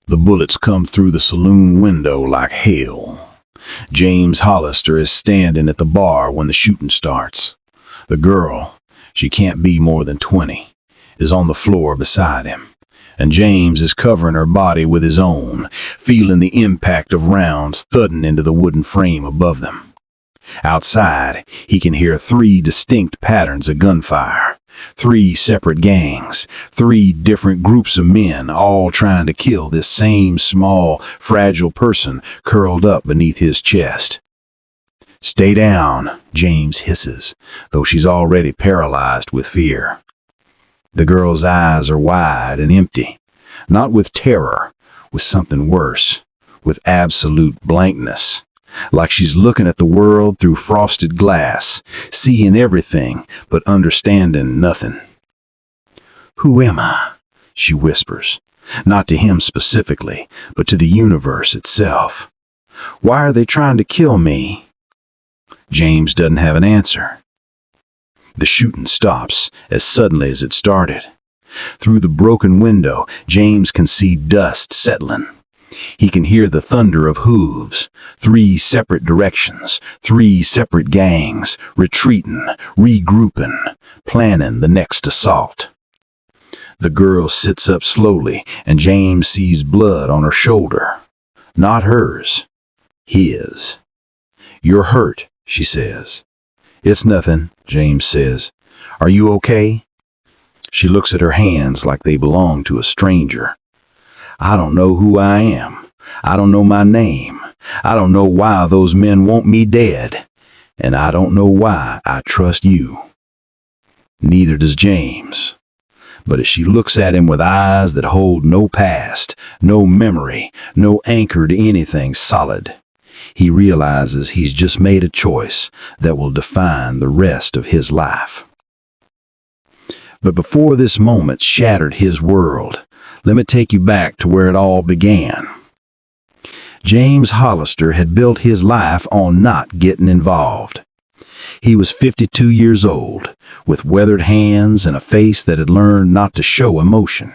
The bullets come through the saloon window like hail. James Hollister is standing at the bar when the shooting starts. The girl, she can't be more than 20, is on the floor beside him, and James is covering her body with his own, feeling the impact of rounds thudding into the wooden frame above them. Outside, he can hear 3 distinct patterns of gunfire. 3 separate gangs, 3 different groups of men, all trying to kill this same small, fragile person curled up beneath his chest. "Stay down," James hisses, though she's already paralyzed with fear. The girl's eyes are wide and empty, not with terror, with something worse, with absolute blankness. Like she's looking at the world through frosted glass, seeing everything but understanding nothing. "Who am I?" she whispers, not to him specifically, but to the universe itself. "Why are they trying to kill me?" James doesn't have an answer. The shooting stops as suddenly as it started. Through the broken window, James can see dust settling. He can hear the thunder of hooves, 3 separate directions, 3 separate gangs, retreating, regrouping, planning the next assault. The girl sits up slowly, and James sees blood on her shoulder. Not hers, his. "You're hurt," she says. "It's nothing," James says. "Are you okay?" She looks at her hands like they belong to a stranger. "I don't know who I am. I don't know my name. I don't know why those men want me dead. And I don't know why I trust you." Neither does James. But as she looks at him with eyes that hold no past, no memory, no anchor to anything solid, he realizes he's just made a choice that will define the rest of his life. But before this moment shattered his world, let me take you back to where it all began. James Hollister had built his life on not getting involved. He was 52 years old, with weathered hands and a face that had learned not to show emotion.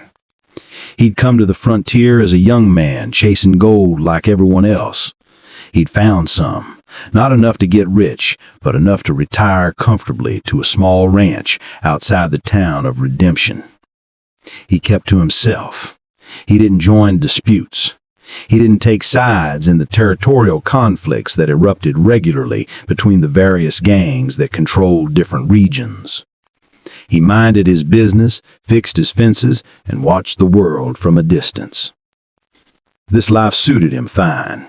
He'd come to the frontier as a young man, chasing gold like everyone else. He'd found some, not enough to get rich, but enough to retire comfortably to a small ranch outside the town of Redemption. He kept to himself. He didn't join disputes. He didn't take sides in the territorial conflicts that erupted regularly between the various gangs that controlled different regions. He minded his business, fixed his fences, and watched the world from a distance. This life suited him fine.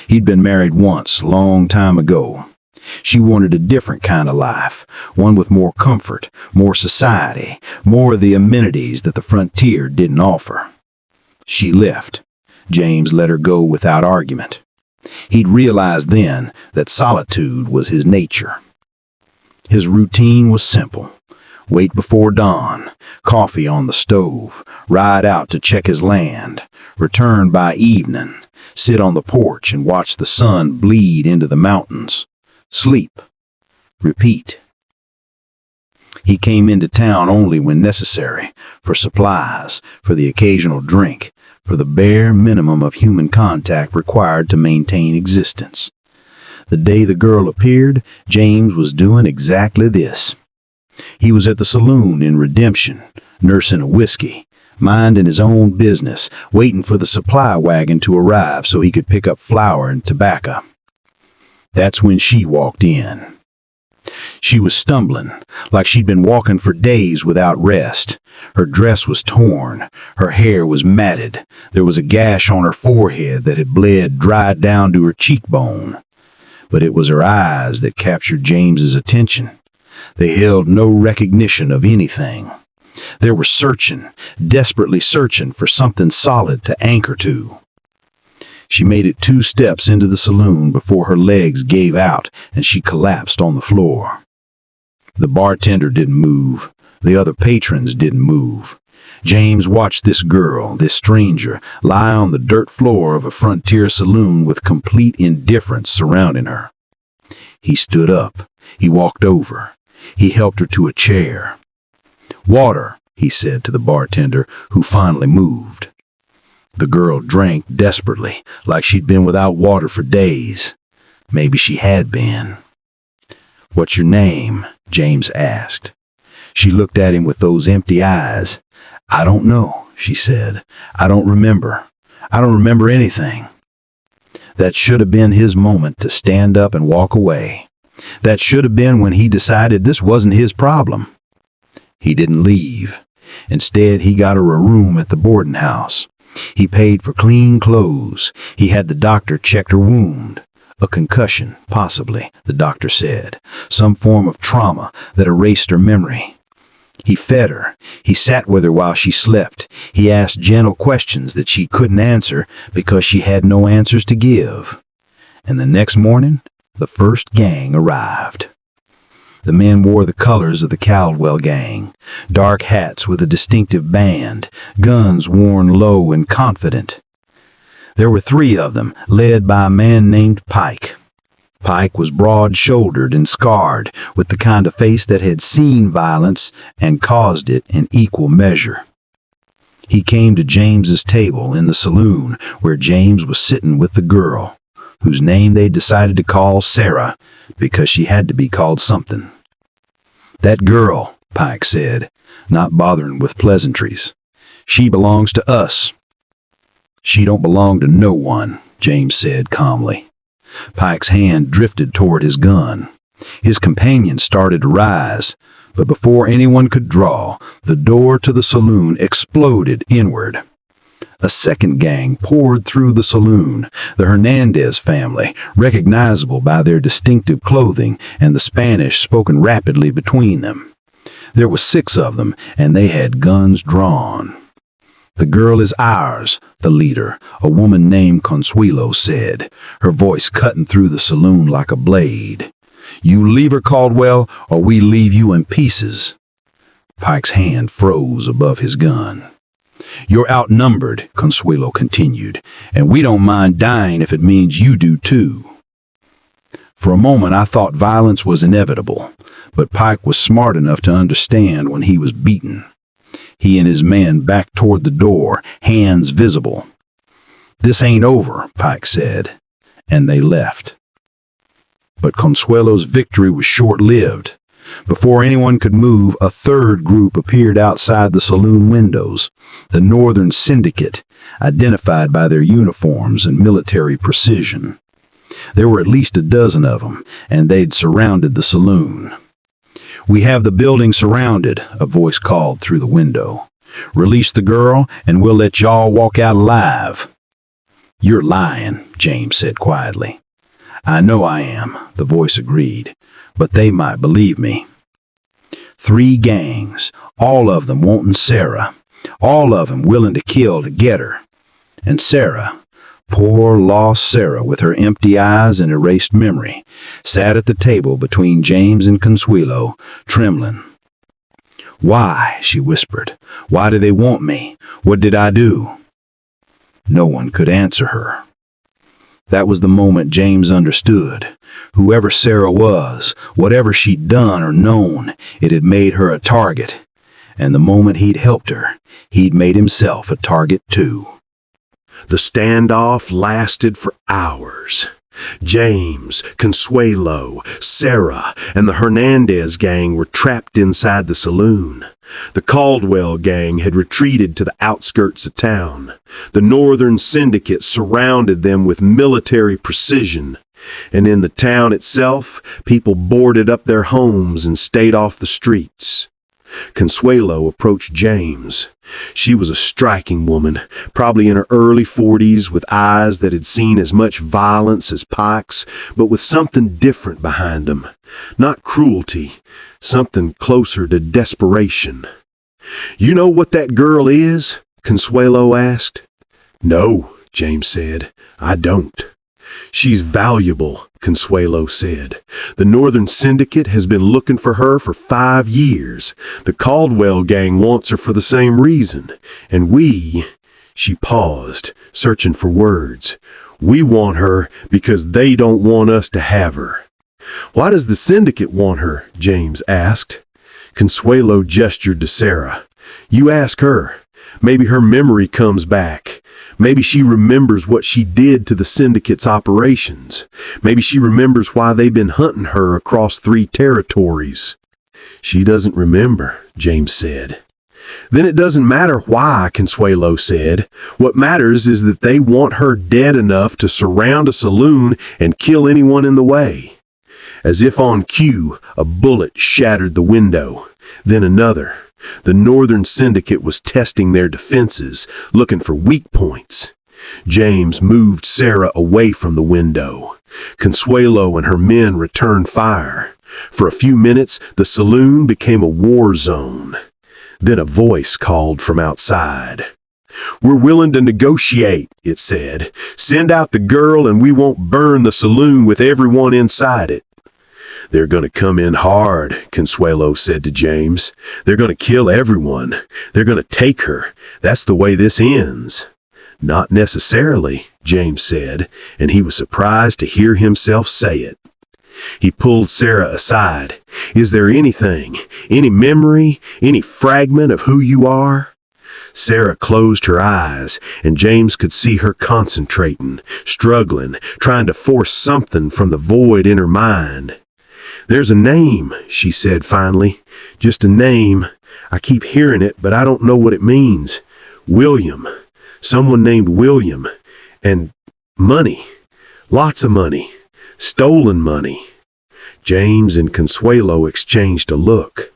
He'd been married once, a long time ago. She wanted a different kind of life, one with more comfort, more society, more of the amenities that the frontier didn't offer. She left. James let her go without argument. He'd realized then that solitude was his nature. His routine was simple. Wait before dawn, coffee on the stove, ride out to check his land, return by evening, sit on the porch and watch the sun bleed into the mountains. Sleep. Repeat. He came into town only when necessary, for supplies, for the occasional drink, for the bare minimum of human contact required to maintain existence. The day the girl appeared, James was doing exactly this. He was at the saloon in Redemption, nursing a whiskey, minding his own business, waiting for the supply wagon to arrive so he could pick up flour and tobacco. That's when she walked in. She was stumbling, like she'd been walking for days without rest. Her dress was torn, her hair was matted, there was a gash on her forehead that had bled dried down to her cheekbone. But it was her eyes that captured James's attention. They held no recognition of anything. They were searching, desperately searching for something solid to anchor to. She made it 2 steps into the saloon before her legs gave out and she collapsed on the floor. The bartender didn't move. The other patrons didn't move. James watched this girl, this stranger, lie on the dirt floor of a frontier saloon with complete indifference surrounding her. He stood up. He walked over. He helped her to a chair. "Water," he said to the bartender, who finally moved. The girl drank desperately, like she'd been without water for days. Maybe she had been. "What's your name?" James asked. She looked at him with those empty eyes. "I don't know," she said. "I don't remember. I don't remember anything." That should have been his moment to stand up and walk away. That should have been when he decided this wasn't his problem. He didn't leave. Instead, he got her a room at the boarding house. He paid for clean clothes. He had the doctor check her wound. A concussion, possibly, the doctor said. Some form of trauma that erased her memory. He fed her. He sat with her while she slept. He asked gentle questions that she couldn't answer because she had no answers to give. And the next morning, the first gang arrived. The men wore the colors of the Caldwell gang, dark hats with a distinctive band, guns worn low and confident. There were 3 of them, led by a man named Pike. Pike was broad-shouldered and scarred, with the kind of face that had seen violence and caused it in equal measure. He came to James's table in the saloon where James was sitting with the girl, whose name they decided to call Sarah because she had to be called something. "That girl," Pike said, not bothering with pleasantries. "She belongs to us." "She don't belong to no one," James said calmly. Pike's hand drifted toward his gun. His companion started to rise, but before anyone could draw, the door to the saloon exploded inward. A second gang poured through the saloon, the Hernandez family, recognizable by their distinctive clothing and the Spanish spoken rapidly between them. There were 6 of them, and they had guns drawn. "The girl is ours," the leader, a woman named Consuelo, said, her voice cutting through the saloon like a blade. "You leave her, Caldwell, or we leave you in pieces." Pike's hand froze above his gun. "You're outnumbered," Consuelo continued, "and we don't mind dying if it means you do too." For a moment I thought violence was inevitable, but Pike was smart enough to understand when he was beaten. He and his men backed toward the door, hands visible. "This ain't over," Pike said, and they left. But Consuelo's victory was short-lived. Before anyone could move, a third group appeared outside the saloon windows, the Northern Syndicate, identified by their uniforms and military precision. There were at least a dozen of them, and they'd surrounded the saloon. "We have the building surrounded," a voice called through the window. "Release the girl, and we'll let y'all walk out alive." "You're lying," James said quietly. "I know I am," the voice agreed, "but they might believe me." 3 gangs, all of them wanting Sarah, all of them willing to kill to get her. And Sarah, poor lost Sarah with her empty eyes and erased memory, sat at the table between James and Consuelo, trembling. "Why?" she whispered. "Why do they want me? What did I do?" No one could answer her. That was the moment James understood. Whoever Sarah was, whatever she'd done or known, it had made her a target. And the moment he'd helped her, he'd made himself a target too. The standoff lasted for hours. James, Consuelo, Sarah, and the Hernandez gang were trapped inside the saloon. The Caldwell gang had retreated to the outskirts of town. The Northern Syndicate surrounded them with military precision. And in the town itself, people boarded up their homes and stayed off the streets. Consuelo approached James. She was a striking woman, probably in her early 40s, with eyes that had seen as much violence as Pike's, but with something different behind them. Not cruelty, something closer to desperation. "You know what that girl is?" Consuelo asked. "No," James said, "I don't." "She's valuable," Consuelo said. "The Northern Syndicate has been looking for her for 5 years. The Caldwell gang wants her for the same reason. And we," she paused, searching for words, "we want her because they don't want us to have her." "Why does the Syndicate want her?" James asked. Consuelo gestured to Sarah. "You ask her. Maybe her memory comes back. Maybe she remembers what she did to the syndicate's operations. Maybe she remembers why they've been hunting her across 3 territories. She doesn't remember, James said. Then it doesn't matter why, Consuelo said. What matters is that they want her dead enough to surround a saloon and kill anyone in the way. As if on cue, a bullet shattered the window. Then another. The Northern Syndicate was testing their defenses, looking for weak points. James moved Sarah away from the window. Consuelo and her men returned fire. For a few minutes, the saloon became a war zone. Then a voice called from outside. "We're willing to negotiate," it said. "Send out the girl and we won't burn the saloon with everyone inside it." "They're going to come in hard," Consuelo said to James. "They're going to kill everyone. They're going to take her. That's the way this ends." "Not necessarily," James said, and he was surprised to hear himself say it. He pulled Sarah aside. "Is there anything, any memory, any fragment of who you are?" Sarah closed her eyes, and James could see her concentrating, struggling, trying to force something from the void in her mind. "There's a name," she said finally. "Just a name. I keep hearing it, but I don't know what it means. William. Someone named William. And money. Lots of money. Stolen money." James and Consuelo exchanged a look.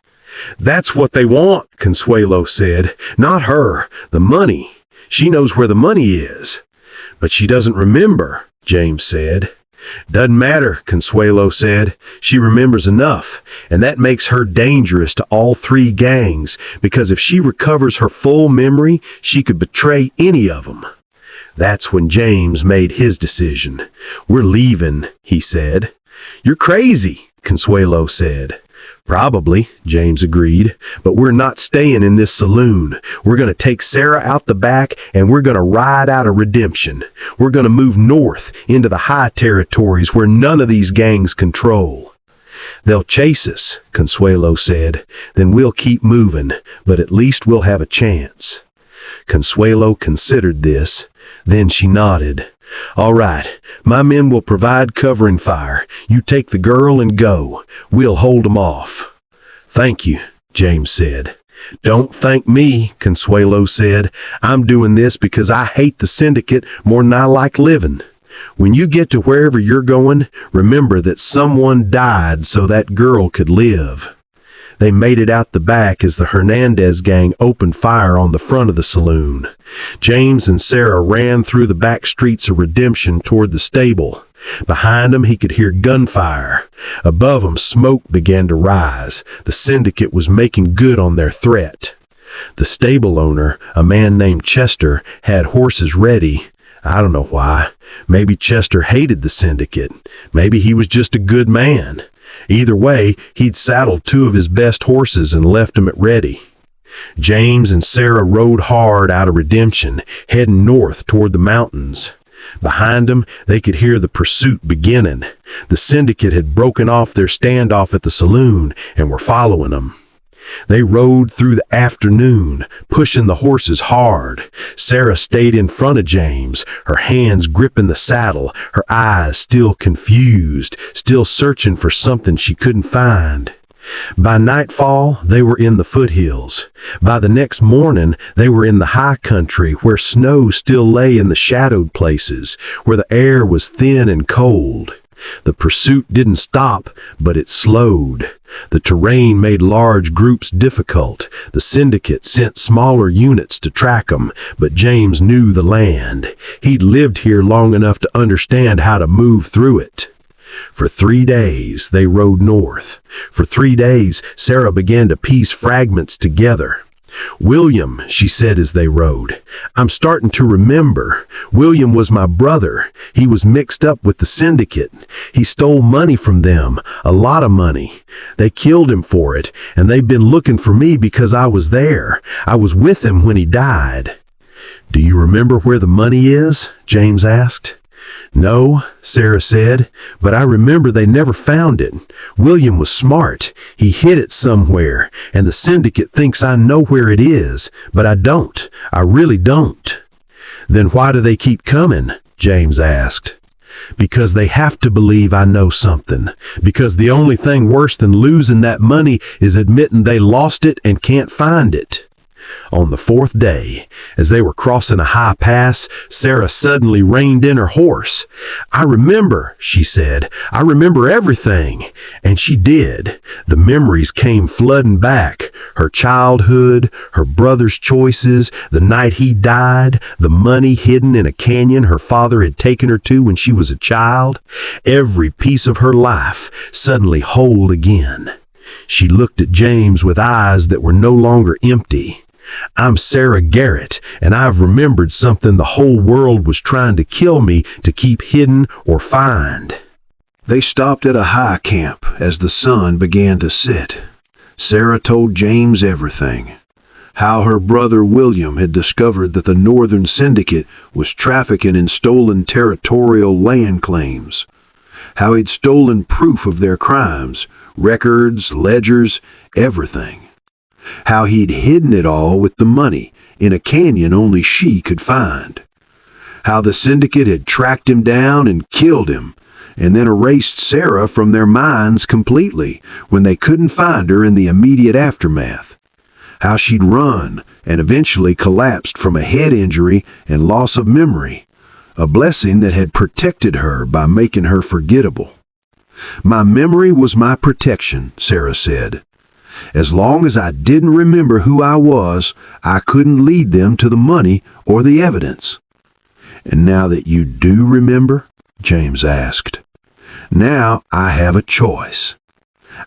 "That's what they want," Consuelo said. "Not her. The money. She knows where the money is." "But she doesn't remember," James said. "Doesn't matter," Consuelo said. "She remembers enough, and that makes her dangerous to all 3 gangs, because if she recovers her full memory, she could betray any of them." That's when James made his decision. "We're leaving," he said. "You're crazy," Consuelo said. "Probably," James agreed, "but we're not staying in this saloon. We're going to take Sarah out the back, and we're going to ride out a redemption. We're going to move north into the high territories where none of these gangs control." "They'll chase us," Consuelo said. "Then we'll keep moving, but at least we'll have a chance." Consuelo considered this. Then she nodded. "All right, my men will provide covering fire. You take the girl and go. We'll hold them off." "Thank you," James said. "Don't thank me," Consuelo said. "I'm doing this because I hate the syndicate more than I like living. When you get to wherever you're going, remember that someone died so that girl could live." They made it out the back as the Hernandez gang opened fire on the front of the saloon. James and Sarah ran through the back streets of Redemption toward the stable. Behind them, he could hear gunfire. Above them, smoke began to rise. The syndicate was making good on their threat. The stable owner, a man named Chester, had horses ready. I don't know why. Maybe Chester hated the syndicate. Maybe he was just a good man. Either way, he'd saddled 2 of his best horses and left them at ready. James and Sarah rode hard out of Redemption, heading north toward the mountains. Behind them, they could hear the pursuit beginning. The syndicate had broken off their standoff at the saloon and were following them. They rode through the afternoon, pushing the horses hard. Sarah stayed in front of James, her hands gripping the saddle, her eyes still confused, still searching for something she couldn't find. By nightfall, they were in the foothills. By the next morning, they were in the high country where snow still lay in the shadowed places, where the air was thin and cold. The pursuit didn't stop, but it slowed. The terrain made large groups difficult. The syndicate sent smaller units to track them, but James knew the land. He'd lived here long enough to understand how to move through it. For 3 days, they rode north. For 3 days, Sarah began to piece fragments together. "William," she said as they rode. "I'm starting to remember. William was my brother. He was mixed up with the syndicate. He stole money from them, a lot of money. They killed him for it, and they've been looking for me because I was there. I was with him when he died." "Do you remember where the money is?" James asked. "No," Sarah said, "but I remember they never found it. William was smart. He hid it somewhere, and the syndicate thinks I know where it is, but I don't. I really don't." "Then why do they keep coming?" James asked. "Because they have to believe I know something. Because the only thing worse than losing that money is admitting they lost it and can't find it." On the fourth day, as they were crossing a high pass, Sarah suddenly reined in her horse. "I remember," she said. "I remember everything." And she did. The memories came flooding back. Her childhood, her brother's choices, the night he died, the money hidden in a canyon her father had taken her to when she was a child. Every piece of her life suddenly whole again. She looked at James with eyes that were no longer empty. "I'm Sarah Garrett, and I've remembered something the whole world was trying to kill me to keep hidden or find." They stopped at a high camp as the sun began to set. Sarah told James everything. How her brother William had discovered that the Northern Syndicate was trafficking in stolen territorial land claims. How he'd stolen proof of their crimes, records, ledgers, everything. How he'd hidden it all with the money in a canyon only she could find. How the syndicate had tracked him down and killed him, and then erased Sarah from their minds completely when they couldn't find her in the immediate aftermath. How she'd run and eventually collapsed from a head injury and loss of memory, a blessing that had protected her by making her forgettable. "My memory was my protection," Sarah said. "As long as I didn't remember who I was, I couldn't lead them to the money or the evidence." "And now that you do remember?" James asked. "Now I have a choice.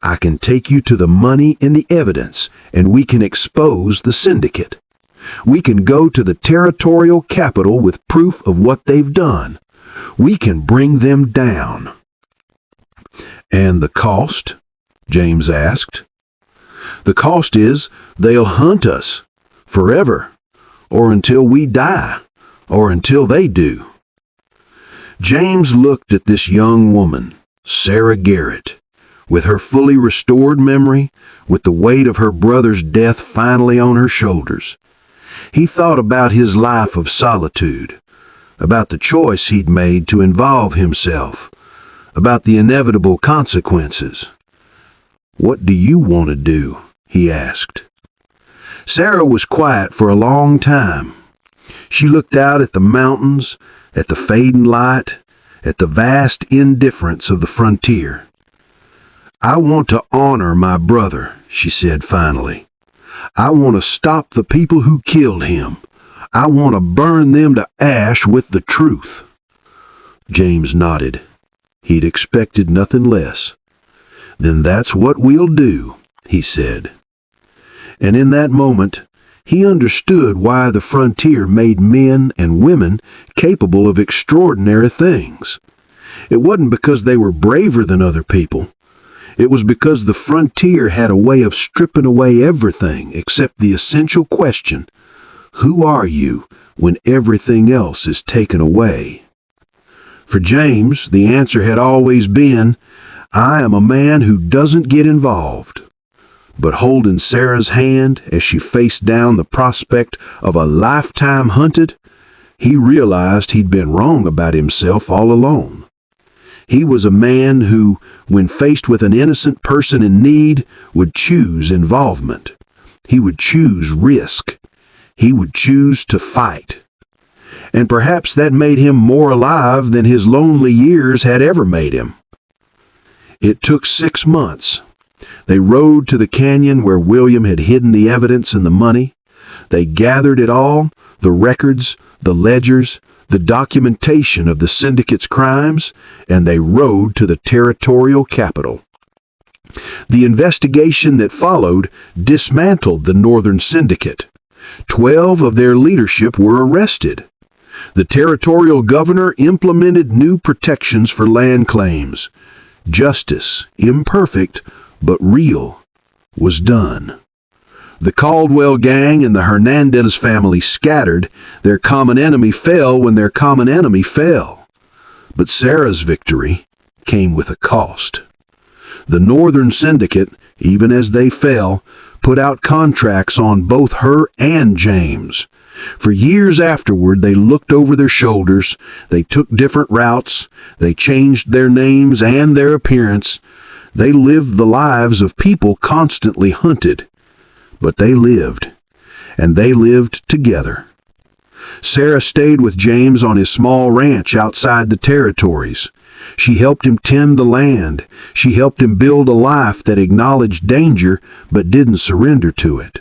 I can take you to the money and the evidence, and we can expose the syndicate. We can go to the territorial capital with proof of what they've done. We can bring them down." "And the cost?" James asked. "The cost is they'll hunt us forever, or until we die, or until they do." James looked at this young woman, Sarah Garrett, with her fully restored memory, with the weight of her brother's death finally on her shoulders. He thought about his life of solitude, about the choice he'd made to involve himself, about the inevitable consequences. "What do you want to do?" he asked. Sarah was quiet for a long time. She looked out at the mountains, at the fading light, at the vast indifference of the frontier. "I want to honor my brother," she said finally. "I want to stop the people who killed him. I want to burn them to ash with the truth." James nodded. He'd expected nothing less. "Then that's what we'll do," he said. And in that moment, he understood why the frontier made men and women capable of extraordinary things. It wasn't because they were braver than other people. It was because the frontier had a way of stripping away everything except the essential question, who are you when everything else is taken away? For James, the answer had always been, I am a man who doesn't get involved. But holding Sarah's hand as she faced down the prospect of a lifetime hunted, he realized he'd been wrong about himself all along. He was a man who, when faced with an innocent person in need, would choose involvement. He would choose risk. He would choose to fight. And perhaps that made him more alive than his lonely years had ever made him. It took 6 months. They rode to the canyon where William had hidden the evidence and the money. They gathered it all, the records, the ledgers, the documentation of the syndicate's crimes, and they rode to the territorial capital. The investigation that followed dismantled the Northern Syndicate. 12 of their leadership were arrested. The territorial governor implemented new protections for land claims. Justice, imperfect but real, was done. The Caldwell gang and the Hernandez family scattered. Their common enemy fell when their common enemy fell. But Sarah's victory came with a cost. The Northern Syndicate, even as they fell, put out contracts on both her and James. For years afterward, they looked over their shoulders, they took different routes, they changed their names and their appearance. They lived the lives of people constantly hunted. But they lived, and they lived together. Sarah stayed with James on his small ranch outside the territories. She helped him tend the land. She helped him build a life that acknowledged danger but didn't surrender to it.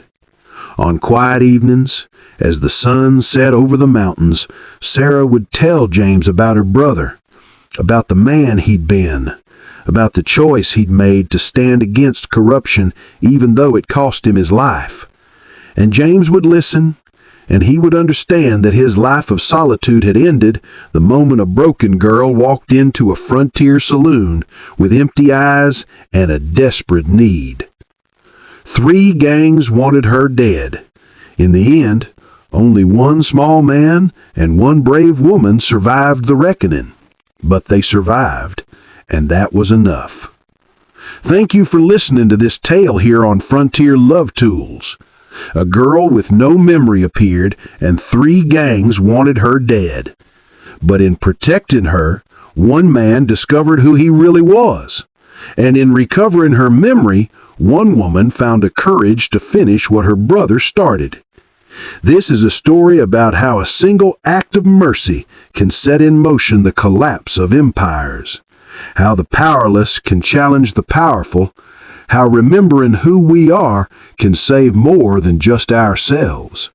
On quiet evenings, as the sun set over the mountains, Sarah would tell James about her brother, about the man he'd been, about the choice he'd made to stand against corruption even though it cost him his life. And James would listen, and he would understand that his life of solitude had ended the moment a broken girl walked into a frontier saloon with empty eyes and a desperate need. 3 gangs wanted her dead. In the end, only one small man and one brave woman survived the reckoning. But they survived, and that was enough. Thank you for listening to this tale here on Frontier Love Tools. A girl with no memory appeared, and 3 gangs wanted her dead. But in protecting her, one man discovered who he really was. And in recovering her memory, one woman found the courage to finish what her brother started. This is a story about how a single act of mercy can set in motion the collapse of empires, how the powerless can challenge the powerful, how remembering who we are can save more than just ourselves.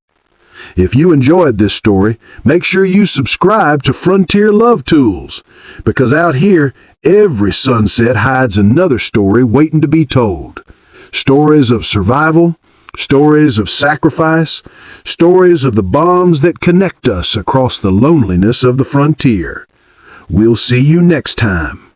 If you enjoyed this story, make sure you subscribe to Frontier Love Tools, because out here, every sunset hides another story waiting to be told. Stories of survival, stories of sacrifice, stories of the bonds that connect us across the loneliness of the frontier. We'll see you next time.